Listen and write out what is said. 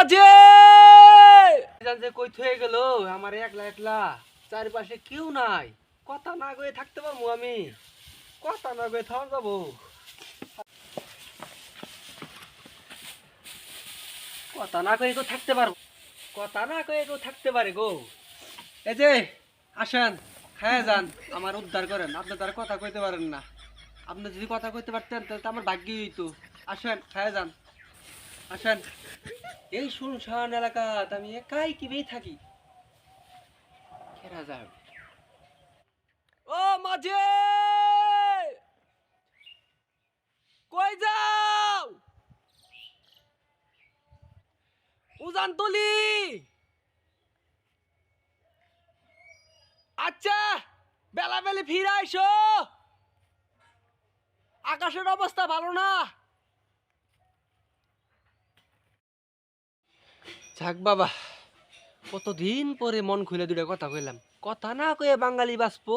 মাঝে যে কই থয়ে গেল আমার একলা একলা চারিপাশে কেউ নাই কথা না কয়ে থাকতে পারবো আমি কথা না কয়ে থাকা যাবো কথা না কয়ে কেউ থাকতে পারবো কথা না কয়ে কেউ থাকতে পারে গো এই যে আসেন হ্যাঁ যান আমার উদ্ধার করেন আপনি তার কথা কইতে পারেন না আপনি যদি কথা কইতে পারতেন তাহলে তো আমার ভাগ্যই হইতো আসেন হ্যাঁ যান আসেন এই শুনশান এলাকাতে আমি একাই কিভাবে থাকি খেরা যাবে ও মাঝে কই যাও উজান তুলি আচ্ছা বেলা বেলা ফিরে আইসো আকাশের অবস্থা ভালো না যাক বাবা কতদিন পরে মন খুলে দুটা কথা কইলাম কথা না কয়ে বাঙালি বাঁচবো